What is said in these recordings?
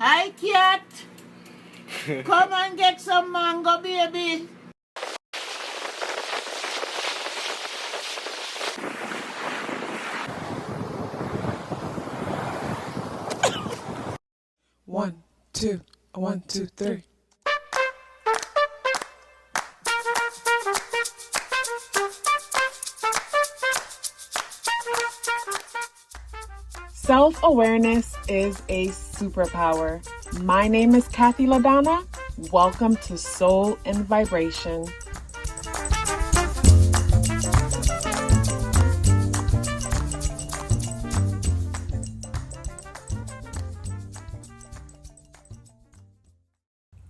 Hi, cat. Come and get some mango, baby. One, two, 1, 2, 3. Self-awareness is a superpower. My name is KathyLaDonna. Welcome to Soul and Vibration.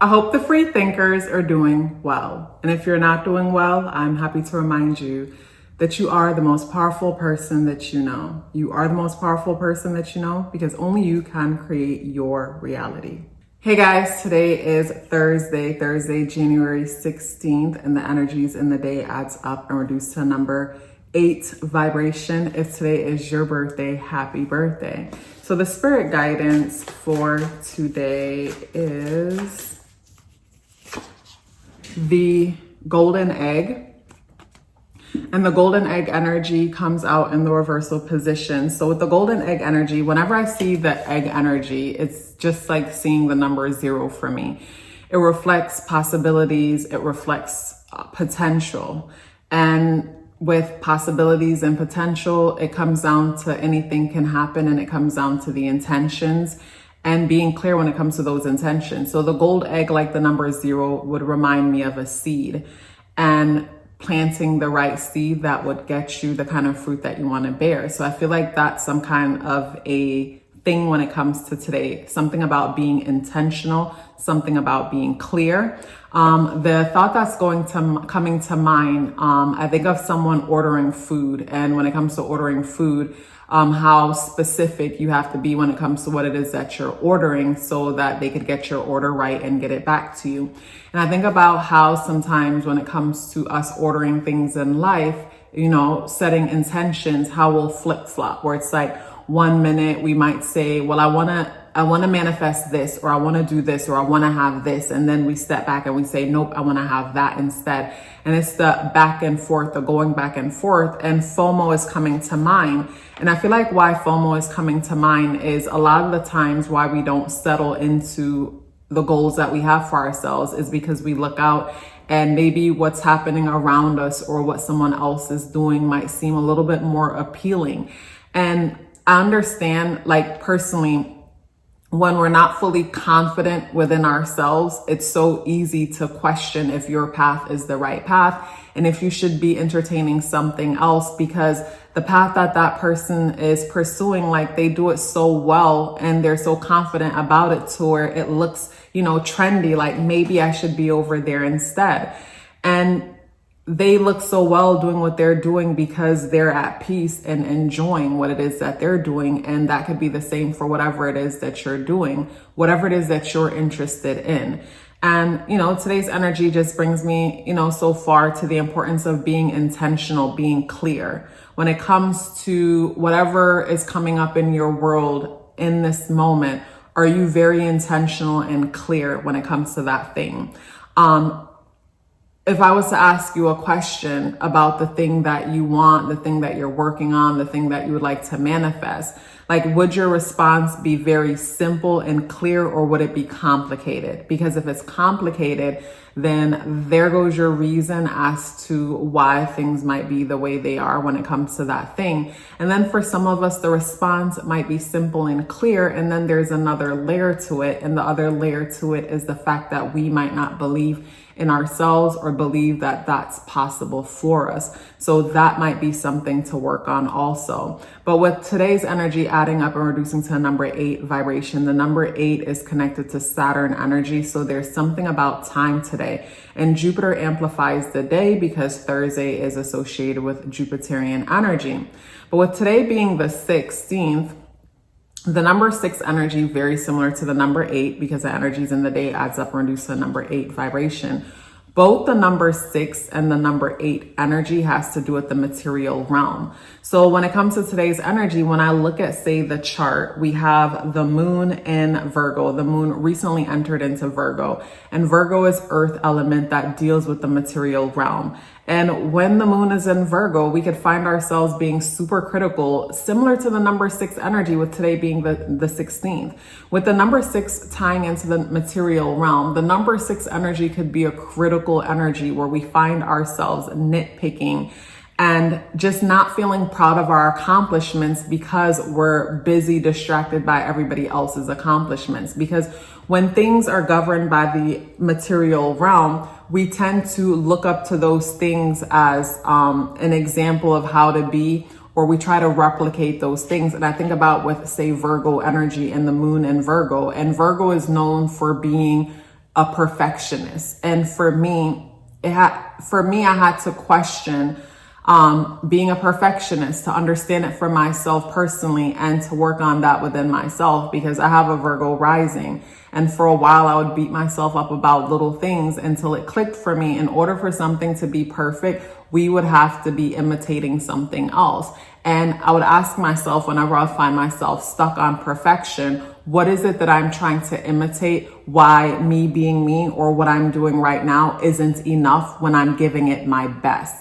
I hope the free thinkers are doing well. And if you're not doing well, I'm happy to remind you that you are the most powerful person that you know. You are the most powerful person that you know because only you can create your reality. Hey guys, today is Thursday, January 16th, and the energies in the day adds up and reduced to number 8 vibration. If today is your birthday, happy birthday. So the spirit guidance for today is the golden egg. And the golden egg energy comes out in the reversal position. So with the golden egg energy, whenever I see the egg energy, it's just like seeing the number 0 for me. It reflects possibilities. It reflects potential. And with possibilities and potential, it comes down to anything can happen, and it comes down to the intentions and being clear when it comes to those intentions. So the gold egg, like the number 0, would remind me of a seed, and planting the right seed that would get you the kind of fruit that you want to bear. So I feel like that's some kind of a thing when it comes to today, something about being intentional, something about being clear. The thought that's coming to mind, I think of someone ordering food. And when it comes to ordering food, how specific you have to be when it comes to what it is that you're ordering so that they could get your order right and get it back to you. And I think about how sometimes when it comes to us ordering things in life, you know, setting intentions, how we'll flip flop, where it's like 1 minute we might say, well, I want to manifest this, or I want to do this, or I want to have this. And then we step back and we say, nope, I want to have that instead. And it's the back and forth, the going back and forth. And FOMO is coming to mind. And I feel like why FOMO is coming to mind is a lot of the times why we don't settle into the goals that we have for ourselves is because we look out and maybe what's happening around us or what someone else is doing might seem a little bit more appealing. And I understand, like personally, when we're not fully confident within ourselves, it's so easy to question if your path is the right path and if you should be entertaining something else, because the path that that person is pursuing, like they do it so well and they're so confident about it to where it looks, you know, trendy, like maybe I should be over there instead. And they look so well doing what they're doing because they're at peace and enjoying what it is that they're doing. And that could be the same for whatever it is that you're doing, whatever it is that you're interested in. And, you know, today's energy just brings me, you know, so far to the importance of being intentional, being clear. When it comes to whatever is coming up in your world in this moment, are you very intentional and clear when it comes to that thing? If I was to ask you a question about the thing that you want, the thing that you're working on, the thing that you would like to manifest, like, would your response be very simple and clear, or would it be complicated? Because if it's complicated, then there goes your reason as to why things might be the way they are when it comes to that thing. And then for some of us, the response might be simple and clear, and then there's another layer to it. And the other layer to it is the fact that we might not believe in ourselves or believe that that's possible for us. So that might be something to work on also. But with today's energy adding up and reducing to a number 8 vibration, the number 8 is connected to Saturn energy. So there's something about time today. And Jupiter amplifies the day because Thursday is associated with Jupiterian energy. But with today being the 16th, the number 6 energy, very similar to the number 8 because the energies in the day adds up and reduces to the number 8 vibration. Both the number 6 and the number 8 energy has to do with the material realm. So when it comes to today's energy, when I look at, say, the chart, we have the moon in Virgo. The moon recently entered into Virgo, and Virgo is earth element that deals with the material realm. And when the moon is in Virgo, we could find ourselves being super critical, similar to the number 6 energy, with today being the 16th. With the number 6 tying into the material realm, the number 6 energy could be a critical energy where we find ourselves nitpicking and just not feeling proud of our accomplishments because we're busy, distracted by everybody else's accomplishments. Because when things are governed by the material realm, we tend to look up to those things as an example of how to be, or we try to replicate those things. And I think about with, say, Virgo energy and the moon in Virgo, and Virgo is known for being a perfectionist. And for me, I had to question being a perfectionist, to understand it for myself personally and to work on that within myself, because I have a Virgo rising. And for a while I would beat myself up about little things until it clicked for me. In order for something to be perfect, we would have to be imitating something else. And I would ask myself, whenever I find myself stuck on perfection, what is it that I'm trying to imitate? Why me being me, or what I'm doing right now, isn't enough when I'm giving it my best?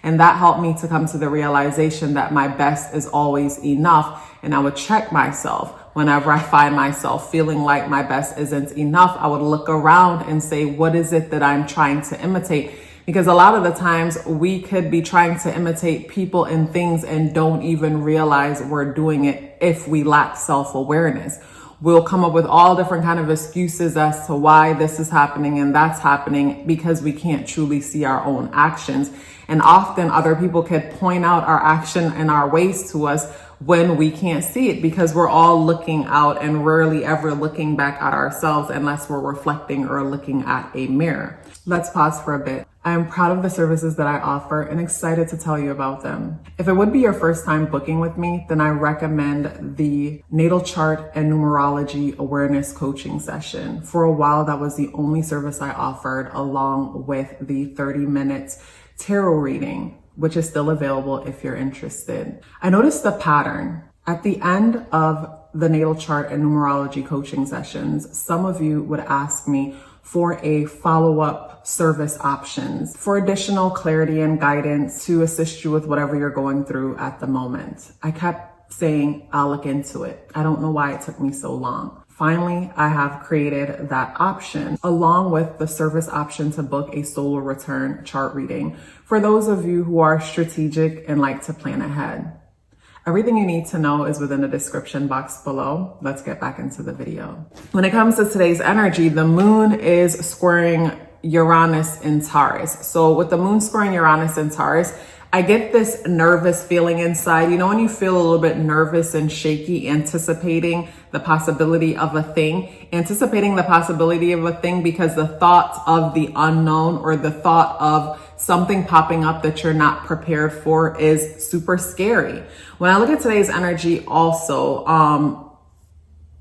And that helped me to come to the realization that my best is always enough. And I would check myself whenever I find myself feeling like my best isn't enough. I would look around and say, what is it that I'm trying to imitate? Because a lot of the times we could be trying to imitate people and things and don't even realize we're doing it if we lack self-awareness. We'll come up with all different kind of excuses as to why this is happening and that's happening, because we can't truly see our own actions. And often other people could point out our action and our ways to us when we can't see it, because we're all looking out and rarely ever looking back at ourselves unless we're reflecting or looking at a mirror. Let's pause for a bit. I am proud of the services that I offer and excited to tell you about them. If it would be your first time booking with me, then I recommend the natal chart and numerology awareness coaching session. For a while, that was the only service I offered, along with the 30 minutes tarot reading, which is still available if you're interested. I noticed the pattern. At the end of the natal chart and numerology coaching sessions, some of you would ask me for a follow-up service options for additional clarity and guidance to assist you with whatever you're going through at the moment. I kept saying, I'll look into it. I don't know why it took me so long. Finally, I have created that option, along with the service option to book a solar return chart reading for those of you who are strategic and like to plan ahead. Everything you need to know is within the description box below. Let's get back into the video. When it comes to today's energy, the moon is squaring Uranus in Taurus. So with the moon squaring Uranus in Taurus, I get this nervous feeling inside. You know, when you feel a little bit nervous and shaky, anticipating the possibility of a thing, because the thought of the unknown or the thought of something popping up that you're not prepared for is super scary. When I look at today's energy also,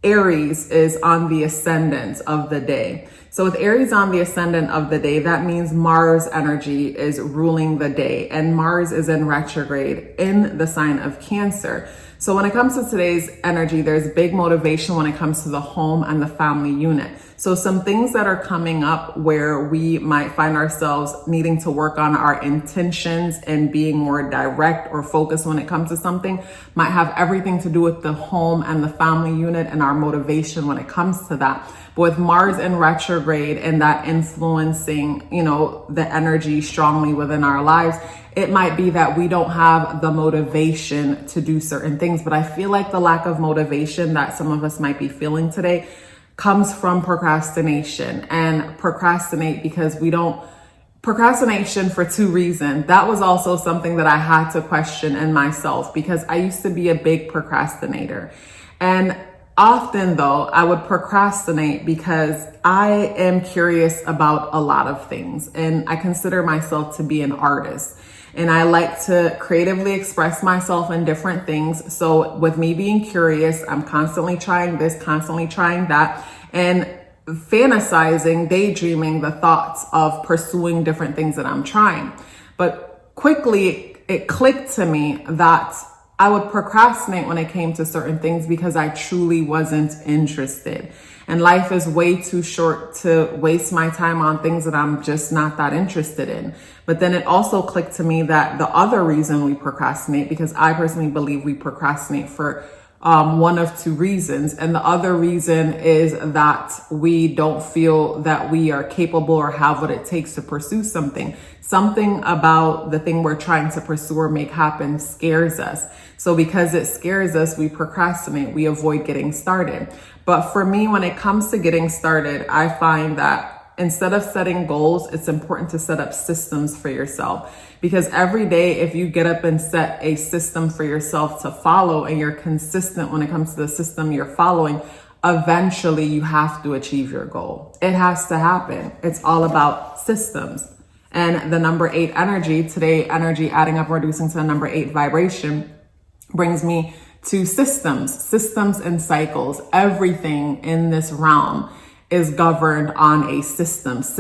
Aries is on the ascendant of the day. So with Aries on the ascendant of the day, that means Mars energy is ruling the day, and Mars is in retrograde in the sign of Cancer. So when it comes to today's energy, there's big motivation when it comes to the home and the family unit. So some things that are coming up where we might find ourselves needing to work on our intentions and being more direct or focused when it comes to something might have everything to do with the home and the family unit and our motivation when it comes to that. But with Mars in retrograde and that influencing, you know, the energy strongly within our lives, it might be that we don't have the motivation to do certain things. But I feel like the lack of motivation that some of us might be feeling today comes from procrastination. And procrastinate because procrastination for two reasons. That was also something that I had to question in myself, because I used to be a big procrastinator. And often though, I would procrastinate because I am curious about a lot of things, and I consider myself to be an artist. And I like to creatively express myself in different things. So with me being curious, I'm constantly trying this, constantly trying that. And fantasizing, daydreaming the thoughts of pursuing different things that I'm trying. But quickly it clicked to me that I would procrastinate when it came to certain things because I truly wasn't interested. And life is way too short to waste my time on things that I'm just not that interested in. But then it also clicked to me that the other reason we procrastinate, because I personally believe we procrastinate for one of two reasons. And the other reason is that we don't feel that we are capable or have what it takes to pursue something. Something about the thing we're trying to pursue or make happen scares us. So because it scares us, we procrastinate, we avoid getting started. But for me, when it comes to getting started, I find that instead of setting goals, it's important to set up systems for yourself. Because every day, if you get up and set a system for yourself to follow and you're consistent when it comes to the system you're following, eventually you have to achieve your goal. It has to happen. It's all about systems. And the number 8 energy, today energy adding up, reducing to the number 8 vibration, brings me to systems and cycles. Everything in this realm is governed on a systems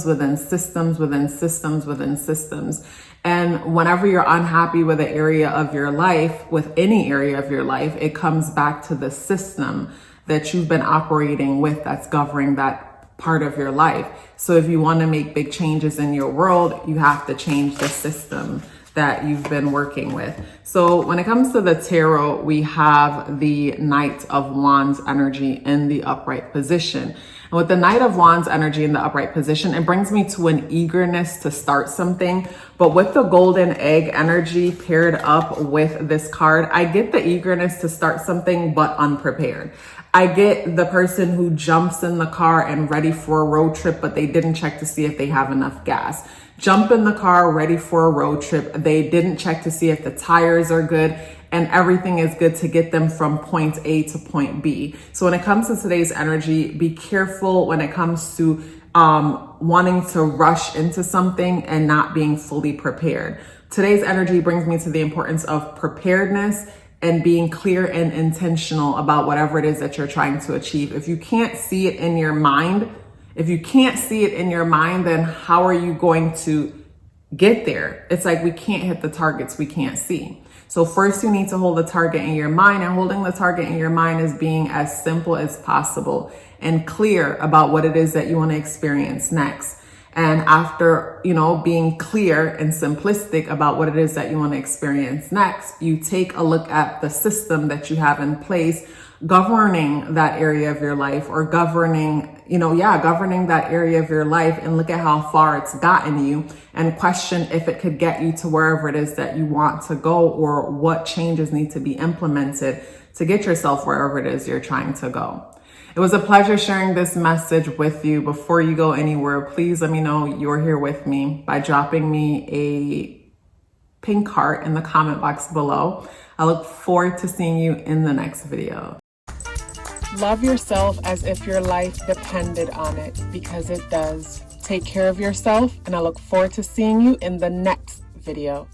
within systems within systems within systems. And whenever you're unhappy with an area of your life, with any area of your life, it comes back to the system that you've been operating with that's governing that part of your life. So if you want to make big changes in your world, you have to change the system that you've been working with. So when it comes to the tarot, we have the Knight of Wands energy in the upright position. And with the Knight of Wands energy in the upright position, it brings me to an eagerness to start something. But with the golden egg energy paired up with this card, I get the eagerness to start something, but unprepared. I get the person who jumps in the car and ready for a road trip, but they didn't check to see if they have enough gas. Jump in the car ready for a road trip. They didn't check to see if the tires are good and everything is good to get them from point A to point B. So when it comes to today's energy, be careful when it comes to wanting to rush into something and not being fully prepared. Today's energy brings me to the importance of preparedness and being clear and intentional about whatever it is that you're trying to achieve. If you can't see it in your mind, then how are you going to get there? It's like we can't hit the targets we can't see. So first you need to hold the target in your mind, and holding the target in your mind is being as simple as possible and clear about what it is that you want to experience next. And after, being clear and simplistic about what it is that you want to experience next, you take a look at the system that you have in place governing that area of your life, or governing that area of your life, and look at how far it's gotten you and question if it could get you to wherever it is that you want to go, or what changes need to be implemented to get yourself wherever it is you're trying to go. It was a pleasure sharing this message with you. Before you go anywhere, please let me know you're here with me by dropping me a pink heart in the comment box below. I look forward to seeing you in the next video. Love yourself as if your life depended on it, because it does. Take care of yourself, and I look forward to seeing you in the next video.